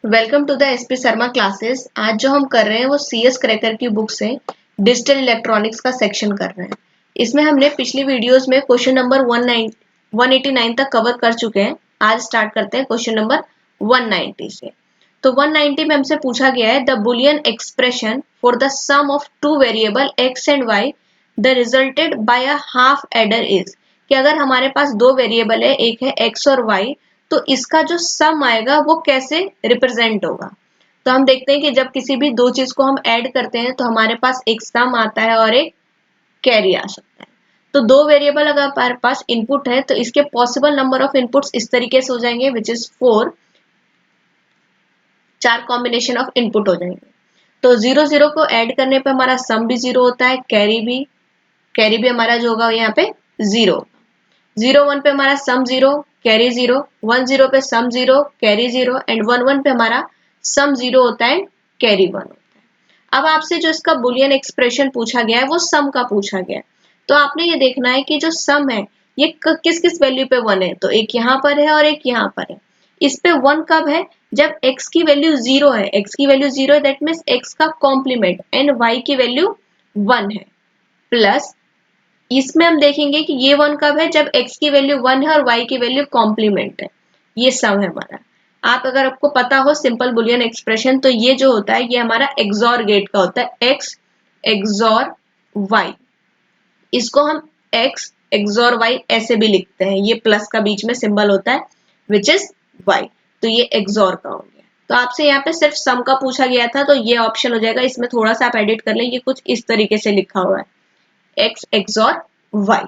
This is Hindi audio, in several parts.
Welcome to the SP Sharma classes. आज जो हम कर रहे हैं वो सीएस क्रैकर की बुक से डिजिटल इलेक्ट्रॉनिक्स का सेक्शन कर रहे हैं। इसमें हमने पिछली वीडियोस में क्वेश्चन नंबर 189 तक कवर कर चुके हैं। आज स्टार्ट करते हैं क्वेश्चन नंबर 190 से। तो 190 में हमसे पूछा गया है the Boolean expression for the sum of two variable x and y the resulted by a half adder is, कि अगर हमारे पास दो वेरिएबल है, एक है एक्स और वाई, तो इसका जो सम आएगा वो कैसे रिप्रेजेंट होगा। तो हम देखते हैं कि जब किसी भी दो चीज को हम ऐड करते हैं तो हमारे पास एक सम आता है और एक कैरी आ सकता है। तो दो वेरिएबल अगर हमारे पास इनपुट है तो इसके पॉसिबल नंबर ऑफ इनपुट्स इस तरीके से हो जाएंगे, विच इज 4। चार कॉम्बिनेशन ऑफ इनपुट हो जाएंगे। तो 0 0 को ऐड करने पे हमारा सम भी 0 होता है, कैरी भी हमारा जो होगा यहाँ पे 0। 0 1 पे हमारा सम 0, कैरी 0, 1 0 पे सम 0, कैरी 0 एंड 1 1 पे हमारा सम 0 होता है, कैरी 1 होता है। अब आपसे जो इसका बुलियन एक्सप्रेशन पूछा गया है वो सम का पूछा गया है। तो आपने ये देखना है कि जो सम है ये किस किस वैल्यू पे 1 है। तो एक यहाँ पर है और एक यहाँ पर है। इस पे 1 कब है? जब x की वैल्यू 0 है। x की वैल्यू 0 है, दैट मीन्स x का कॉम्प्लीमेंट, एंड y की वैल्यू 1 है। प्लस इसमें हम देखेंगे कि ये 1 कब है? जब x की वैल्यू 1 है और y की वैल्यू कॉम्प्लीमेंट है। ये सम है हमारा। आप अगर आपको पता हो सिंपल बुलियन एक्सप्रेशन, तो ये जो होता है ये हमारा एक्सॉर गेट का होता है, x एक्सॉर y। इसको हम x एक्सॉर y ऐसे भी लिखते हैं, ये प्लस का बीच में सिंबल होता है विच इज y। तो ये एक्सॉर का हो गया। तो आपसे यहाँ पे सिर्फ सम का पूछा गया था तो ये ऑप्शन हो जाएगा। इसमें थोड़ा सा आप एडिट कर लें, ये कुछ इस तरीके से लिखा हुआ है, x एक्सॉर y।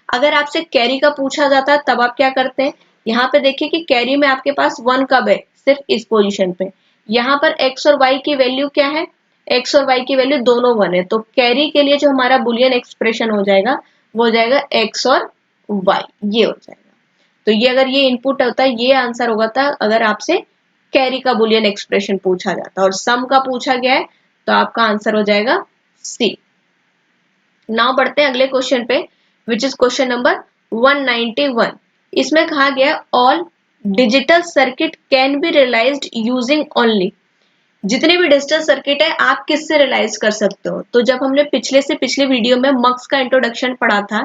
अगर आपसे कैरी का पूछा जाता तब आप क्या करते हैं? यहाँ पे देखिए कि कैरी में आपके पास 1 कब है? सिर्फ इस पोजीशन पे। यहाँ पर x और y की वैल्यू क्या है? x और y की वैल्यू दोनों 1 है। तो कैरी के लिए जो हमारा बुलियन एक्सप्रेशन हो जाएगा वो हो जाएगा x और y, ये हो जाएगा। तो ये अगर ये इनपुट होता है, ये आंसर होगा था अगर आपसे कैरी का बुलियन एक्सप्रेशन पूछा जाता। और सम का पूछा गया है तो आपका आंसर हो जाएगा सी। नाउ बढ़ते हैं अगले क्वेश्चन पे, विच इज क्वेश्चन नंबर 191। इसमें कहा गया all digital circuit can be realised using only. जितने भी डिजिटल सर्किट है आप किससे रियलाइज कर सकते हो? तो जब हमने पिछले वीडियो में मक्स का इंट्रोडक्शन पढ़ा था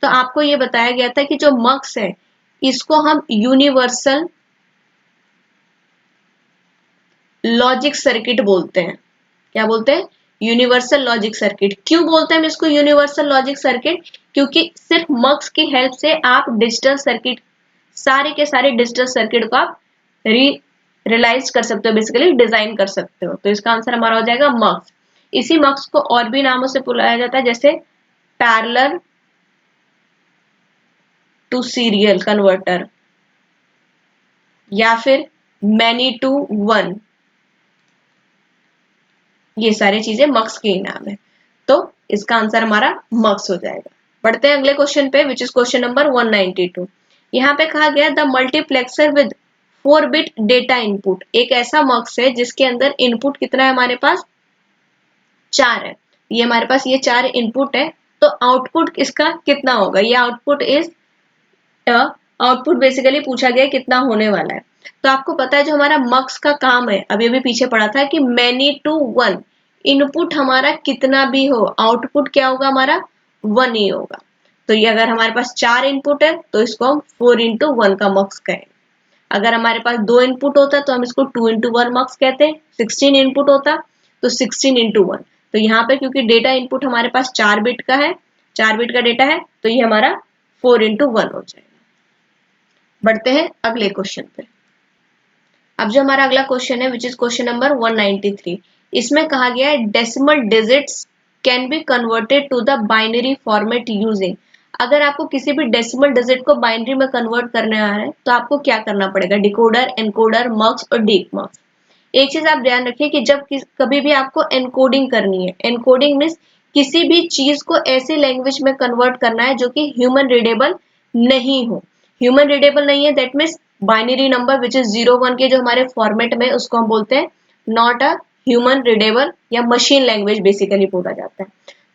तो आपको ये बताया गया था कि जो मक्स है इसको हम यूनिवर्सल लॉजिक सर्किट बोलते हैं। क्या बोलते हैं? Universal logic circuit. क्यों बोलते हैं हम इसको यूनिवर्सल लॉजिक सर्किट? क्योंकि सिर्फ मक्स की हेल्प से आप डिजिटल सर्किट, सारे के सारे डिजिटल सर्किट को आप रियलाइज कर सकते हो, बेसिकली डिजाइन कर सकते हो। तो इसका आंसर हमारा हो जाएगा मक्स। इसी मक्स को और भी नामों से बुलाया जाता है, जैसे पैरेलल टू सीरियल कन्वर्टर या फिर मैनी टू वन। ये सारी चीजें मक्स के ही नाम है। तो इसका आंसर हमारा मक्स हो जाएगा। बढ़ते हैं अगले क्वेश्चन पे, विच इज क्वेश्चन नंबर 192। यहाँ पे कहा गया the multiplexer with 4 bit data input. एक ऐसा मक्स है जिसके अंदर इनपुट कितना है हमारे पास? 4 है। ये हमारे पास ये 4 इनपुट है। तो आउटपुट इसका कितना होगा? ये आउटपुट इज आउटपुट बेसिकली पूछा गया कितना होने वाला है। तो आपको पता है जो हमारा मक्स का काम है, अभी अभी पीछे पढ़ा था कि मैनी टू वन। इनपुट हमारा कितना भी हो, आउटपुट क्या होगा हमारा? 1 ही होगा। तो ये अगर हमारे पास 4 इनपुट है तो इसको हम 4 इंटू 1 का मक्स कहेंगे। अगर हमारे पास 2 इनपुट होता तो हम इसको 2 इंटू 1 मक्स कहते हैं। 16 इनपुट होता तो 16 इंटू 1। तो यहाँ पे क्योंकि डेटा इनपुट हमारे पास 4 बिट का है, 4 बिट का डेटा है, तो ये हमारा 4 इंटू 1 हो जाएगा। बढ़ते हैं अगले क्वेश्चन पे। अब जो हमारा अगला क्वेश्चन है विच इज क्वेश्चन नंबर 193। इसमें कहा गया है decimal digits can be converted to the binary format using. अगर आपको किसी भी डेसिमल डिजिट को बाइनरी में कन्वर्ट करने आ रहा है तो आपको क्या करना पड़ेगा? डिकोडर, एनकोडर, मक्स और डीमक्स। एक चीज आप ध्यान रखिए कि जब कभी भी आपको एनकोडिंग करनी है, एनकोडिंग मीन्स किसी भी चीज को ऐसे लैंग्वेज में कन्वर्ट करना है जो कि ह्यूमन रीडेबल नहीं हो। ह्यूमन रीडेबल नहीं है, that means binary number which is 0 1 के जो हमारे फॉर्मेट में, उसको हम बोलते हैं नॉट अ ह्यूमन रीडेबल या मशीन लैंग्वेज बेसिकली बोला जाता है।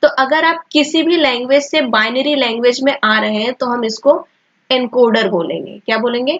तो अगर आप किसी भी लैंग्वेज से बाइनरी लैंग्वेज में आ रहे हैं तो हम इसको एनकोडर बोलेंगे। क्या बोलेंगे?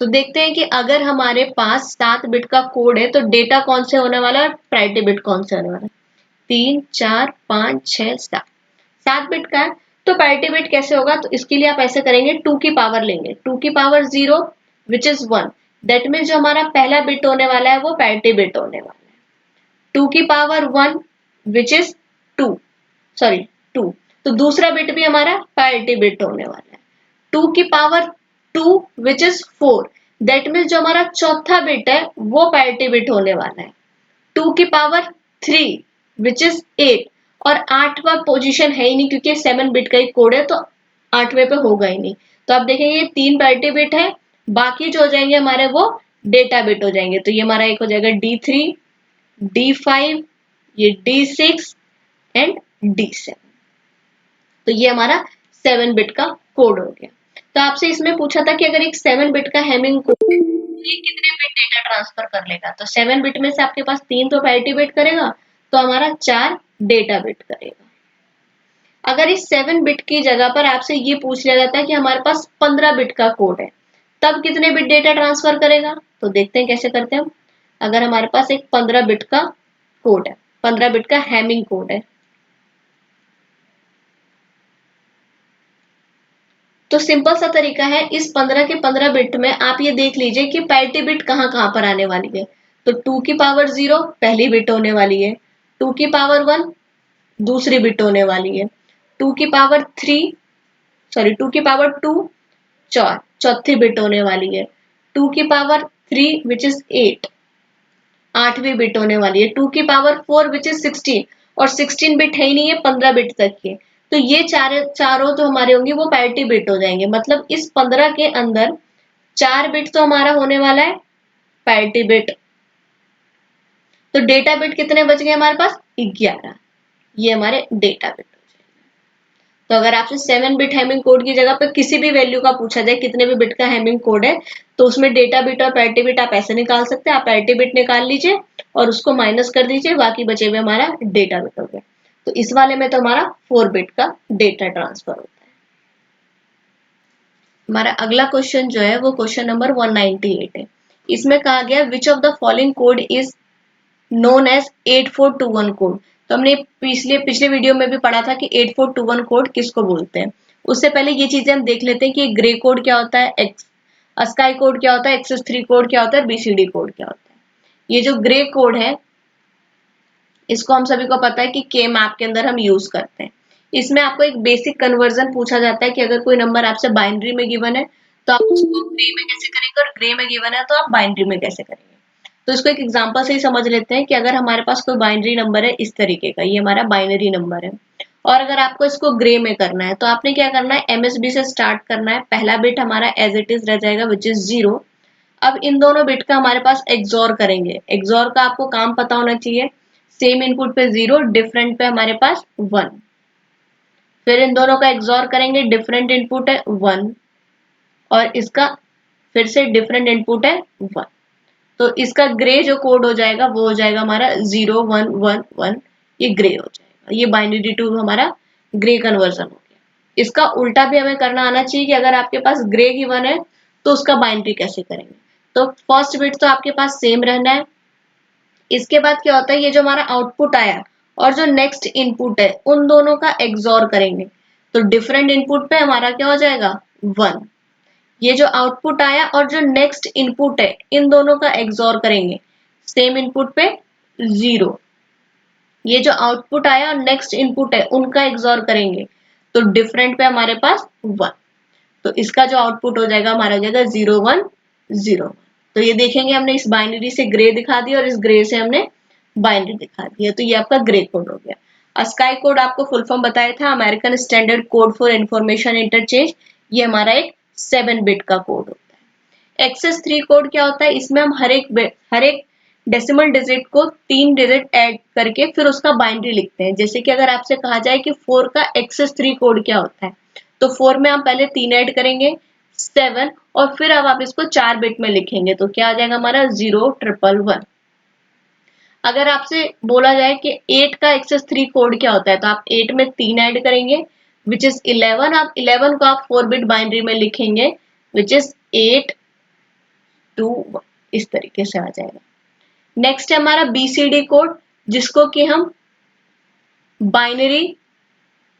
तो देखते हैं कि अगर हमारे पास 7 बिट का कोड है तो डेटा कौन से होने वाला है और प्रायोरिटी बिट कौन से होने वाला है। 3 4 5 6 7 7 बिट का है तो प्रायोरिटी बिट कैसे होगा, तो इसके लिए आप ऐसे करेंगे 2 की पावर लेंगे, 2 की power 0 which is 1, that means जो हमारा पहला बिट होने वाला है वो प्रायोरिटी बिट होने वाला है। 2 की पावर 1 विच इज 2, सॉरी 2, तो दूसरा बिट भी हमारा प्रायोरिटी बिट होने वाला है। 2 की power 2 which is 4, that means जो हमारा चौथा बिट है वो प्रायोरिटी बिट होने वाला है। 2 की पावर 3 विच इज 8, और 8वां पोजीशन है ही नहीं क्योंकि 7 बिट का ही कोड है तो 8वें पे होगा ही नहीं। तो आप देखेंगे ये 3 प्रायोरिटी बिट है, बाकी जो हो जाएंगे हमारे वो डेटा बिट हो जाएंगे। तो ये हमारा एक हो जाएगा D3, D5, ये D6 एंड D7। तो ये हमारा 7 बिट का कोड हो गया। तो आपसे इसमें पूछा था कि अगर एक 7 बिट का हैमिंग कोड ये कितने बिट डेटा ट्रांसफर कर लेगा, तो 7 बिट में से आपके पास 3 तो प्रायोरिटी बिट करेगा तो हमारा 4 डेटा बिट करेगा। अगर इस 7 बिट की जगह पर आपसे ये पूछ लिया जाता है कि हमारे पास 15 बिट का कोड है तब कितने बिट डेटा ट्रांसफर करेगा, तो देखते हैं कैसे करते हैं हम। अगर हमारे पास एक 15 बिट का कोड है, 15 बिट का हैमिंग कोड है, तो सिंपल सा तरीका है, इस 15 के 15 बिट में आप ये देख लीजिए कि पैरिटी बिट कहाँ कहाँ पर आने वाली है। तो 2 की पावर 0 पहली बिट होने वाली है, 2 की पावर 1 दूसरी बिट होने वाली है, 2 की पावर 3 सॉरी 2 की पावर 2 चौथी बिट होने वाली है, 2 की पावर 3 विच इज 8 8वीं बिट होने वाली है, 2 की पावर 4 विच इज 16, और 16 बिट है ही नहीं है 15 बिट तक के। तो ये चारों जो हमारे होंगे वो पैरिटी बिट हो जाएंगे, मतलब इस 15 के अंदर 4 बिट तो हमारा होने वाला है पैरिटी बिट। तो डेटा बिट कितने बच गए हमारे पास 11, ये हमारे डेटा बिट। तो अगर आपसे 7 बिट हैमिंग कोड की जगह पर किसी भी वैल्यू का पूछा जाए कितने भी बिट का हैमिंग कोड है, तो उसमें डेटा बिट और पैरिटी बिट आप ऐसे निकाल सकते हैं। आप पैरिटी बिट निकाल लीजिए और उसको माइनस कर दीजिए, बाकी बचे हुए हमारा डेटा बिट हो गया। तो इस वाले में तो हमारा 4 बिट का डेटा ट्रांसफर होता है। हमारा अगला क्वेश्चन जो है वो क्वेश्चन नंबर 198 है। इसमें कहा गया which of the following code is known as 8421 code. तो हमने पिछले वीडियो में भी पढ़ा था कि 8421 कोड किसको बोलते हैं। उससे पहले ये चीजें हम देख लेते हैं कि ग्रे कोड क्या होता है, अस्काई कोड क्या होता है, XS3 कोड क्या होता है, BCD कोड क्या होता है। ये जो ग्रे कोड है इसको हम सभी को पता है कि के मैप के अंदर हम यूज करते हैं। इसमें आपको एक बेसिक कन्वर्जन पूछा जाता है कि अगर कोई नंबर आपसे बाइनरी में गिवन है तो आप उसको ग्रे में कैसे करेंगे, और ग्रे में गिवन है तो आप बाइनरी में कैसे करेंगे। तो इसको एक एग्जांपल से ही समझ लेते हैं कि अगर हमारे पास कोई बाइनरी नंबर है इस तरीके का, ये हमारा बाइनरी नंबर है, और अगर आपको इसको ग्रे में करना है तो आपने क्या करना है, MSB से स्टार्ट करना है। पहला बिट हमारा एज इट इज रह जाएगा विच इज 0। अब इन दोनों बिट का हमारे पास एक्सॉर करेंगे। एक्सॉर का आपको काम पता होना चाहिए, सेम इनपुट पे 0, डिफरेंट पे हमारे पास 1। फिर इन दोनों का एक्सॉर करेंगे, डिफरेंट इनपुट है 1 और इसका फिर से डिफरेंट इनपुट है 1। तो इसका ग्रे जो कोड हो जाएगा वो हो जाएगा हमारा 0 1 1 1, ये ग्रे हो जाएगा। ये बाइनरी टू हमारा ग्रे कन्वर्जन हो गया। इसका उल्टा भी हमें करना आना चाहिए कि अगर आपके पास ग्रे गिवन है तो उसका बाइनरी कैसे करेंगे। तो फर्स्ट बिट तो आपके पास सेम रहना है। इसके बाद क्या होता है, ये जो हमारा आउटपुट आया और जो नेक्स्ट इनपुट है उन दोनों का एक्सॉर करेंगे। तो डिफरेंट इनपुट पे हमारा क्या हो जाएगा 1। ये जो आउटपुट आया और जो नेक्स्ट इनपुट है इन दोनों का एक्सॉर करेंगे, सेम इनपुट पे 0। ये जो आउटपुट आया और नेक्स्ट इनपुट है उनका एक्सॉर करेंगे, तो डिफरेंट पे हमारे पास 1। तो इसका जो आउटपुट हो जाएगा हमारा हो जाएगा 0 1 0। तो ये देखेंगे हमने इस बाइनरी से ग्रे दिखा दिया और इस ग्रे से हमने बाइनरी दिखा दिया, तो ये आपका ग्रे कोड हो गया। अस्काई कोड आपको फुल फॉर्म बताया था, American standard code for information interchange. ये हमारा एक 7 बिट का कोड होता है। XS3 कोड क्या होता है, इसमें हम हर एक डेसिमल डिजिट को 3 डिजिट ऐड करके फिर उसका बाइनरी लिखते हैं। जैसे कि अगर आपसे कहा जाए कि 4 का XS3 कोड क्या होता है, तो 4 में हम पहले 3 ऐड करेंगे 7, और फिर अब आप इसको 4 बिट में लिखेंगे तो क्या आ जाएगा हमारा 0 1 1 1। अगर आपसे बोला जाए कि 8 का XS3 कोड क्या होता है, तो आप 8 में 3 ऐड करेंगे विच इज 11। आप 11 को आप 4 बिट बाइनरी में लिखेंगे विच इज 8 2 1 इस तरीके से आ जाएगा। नेक्स्ट है हमारा BCD कोड, जिसको कि हम बाइनरी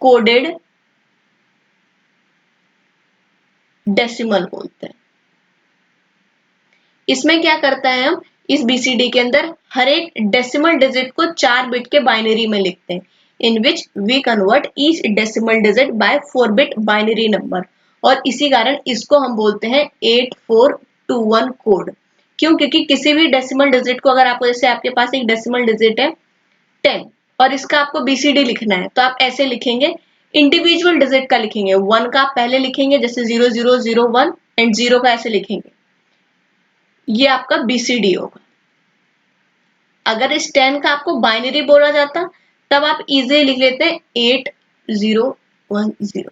कोडेड डेसिमल बोलते हैं। इसमें क्या करता है, हम इस BCD के अंदर हर एक डेसिमल डिजिट को 4 बिट के बाइनरी में लिखते हैं, in which we convert each decimal digit by 4 bit binary number, और इसी कारण इसको हम बोलते हैं 8421 कोड। क्यों? क्योंकि किसी भी डेसिमल डिजिट को, अगर आपको, जैसे आपके पास एक डेसिमल डिजिट है 10 और इसका आपको BCD लिखना है, तो आप ऐसे लिखेंगे, इंडिविजुअल डिजिट का लिखेंगे, 1 का आप पहले लिखेंगे, जैसे 0001 एंड 0 का ऐसे लिखेंगे, ये आपका BCD होगा। अगर इस 10 का आपको बाइनरी बोला जाता, तब आप इजीली लिख लेते 8010,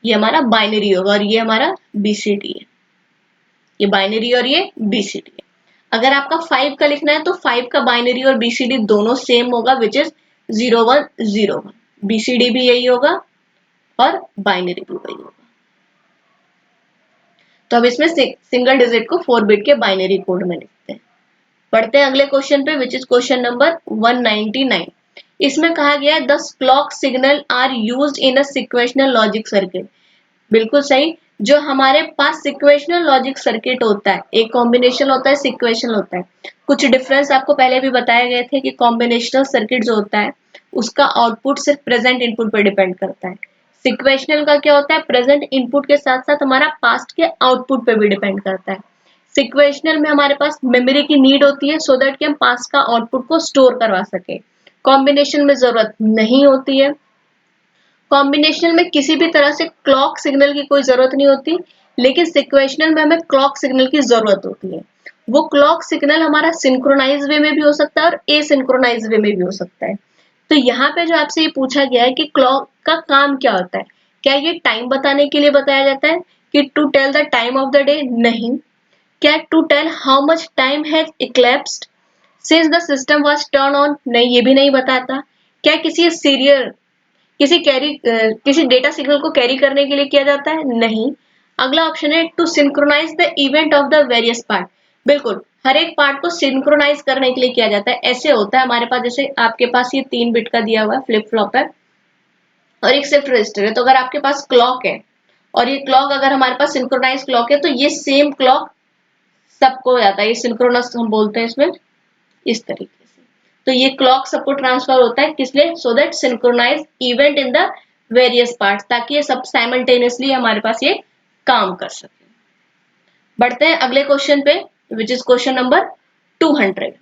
ये हमारा बाइनरी होगा और ये हमारा BCD है, ये बाइनरी और ये BCD है। अगर आपका 5 का लिखना है तो 5 का बाइनरी और BCD दोनों सेम होगा, विच इज 0101, BCD भी यही होगा और बाइनरी भी वही होगा। तो अब इसमें सिंगल डिजिट को 4 बिट के बाइनरी कोड में लिखते हैं। पढ़ते हैं अगले क्वेश्चन पे, विच इज क्वेश्चन नंबर 199। इसमें कहा गया है the clock signal are used in a sequential logic circuit. बिल्कुल सही, जो हमारे पास सिक्वेशनल लॉजिक सर्किट होता है, एक कॉम्बिनेशन होता है, सिक्वेशनल होता है। कुछ डिफरेंस आपको पहले भी बताए गए थे कि कॉम्बिनेशनल सर्किट जो होता है उसका आउटपुट सिर्फ प्रेजेंट इनपुट पर डिपेंड करता है। सिक्वेशनल का क्या होता है, प्रेजेंट इनपुट के साथ साथ हमारा पास्ट के आउटपुट पे भी डिपेंड करता है। सिक्वेशनल में हमारे पास मेमोरी की नीड होती है, सो दैट कि हम पास्ट का आउटपुट को स्टोर करवा सके। कॉम्बिनेशन में जरूरत नहीं होती है। कॉम्बिनेशनल में किसी भी तरह से क्लॉक सिग्नल की कोई जरूरत नहीं होती, लेकिन सिक्वेशनल में हमें क्लॉक सिग्नल की जरूरत होती है। वो क्लॉक सिग्नल हमारा सिंक्रोनाइज वे में भी हो सकता है और एसिंक्रोनाइज वे में भी हो सकता है। तो यहाँ पे जो आपसे ये पूछा गया है कि क्लॉक का काम क्या होता है, क्या ये टाइम बताने के लिए बताया जाता है कि to tell the time of the day? नहीं। क्या to tell how much time has elapsed since the system was turn on? नहीं, ये भी नहीं बताता। क्या किसी सीरियल किसी डेटा सिग्नल को कैरी करने के लिए किया जाता है? नहीं। अगला ऑप्शन है to synchronise the event of the various part. बिल्कुल, हर एक पार्ट को सिंक्रोनाइज करने के लिए किया जाता है। ऐसे होता है हमारे पास, जैसे आपके पास ये 3 बिट का दिया हुआ है, फ्लिप फ्लॉप है और एक शिफ्ट रजिस्टर है। तो अगर आपके पास क्लॉक है और ये क्लॉक अगर हमारे पास सिंक्रोनाइज क्लॉक है, तो ये सेम क्लॉक सबको हो जाता है, ये सिंक्रोनस हम बोलते हैं इसमें, इस तरीके से। तो ये क्लॉक सबको ट्रांसफर होता है, किस लिए? So that synchronise event in the various parts, ताकि ये सब साइमल्टेनियसली हमारे पास ये काम कर सके। बढ़ते हैं अगले क्वेश्चन पे, विच इज क्वेश्चन नंबर 200।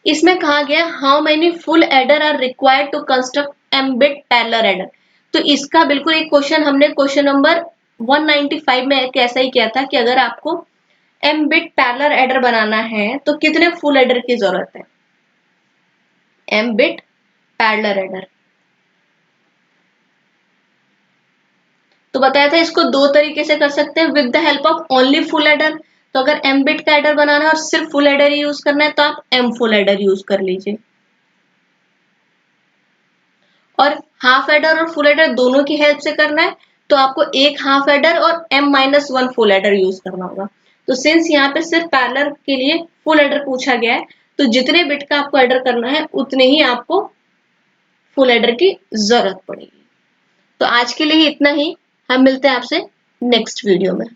इसमें कहा गया how many full adder are required to construct M bit parallel adder. तो इसका बिल्कुल एक क्वेश्चन हमने क्वेश्चन नंबर 195 में ऐसा ही किया था कि अगर आपको एम बिट पैरेलल एडर बनाना है तो कितने फुल एडर की जरूरत है? एम बिट पैरेलल एडर, तो बताया था इसको दो तरीके से कर सकते हैं, with the help of only full adder. तो अगर एम बिट का एडर बनाना है और सिर्फ फुल एडर यूज करना है तो आप एम फुल एडर यूज कर लीजिए, और हाफ एडर और फुल एडर दोनों की हेल्प से करना है तो आपको एक हाफ एडर और m-1 फुल एडर यूज करना होगा। तो सिंस यहाँ पे सिर्फ पैरेलल के लिए फुल एडर पूछा गया है, तो जितने बिट का आपको एडर करना है उतने ही आपको फुल एडर की जरूरत पड़ेगी। तो आज के लिए इतना ही, हम मिलते हैं आपसे नेक्स्ट वीडियो में।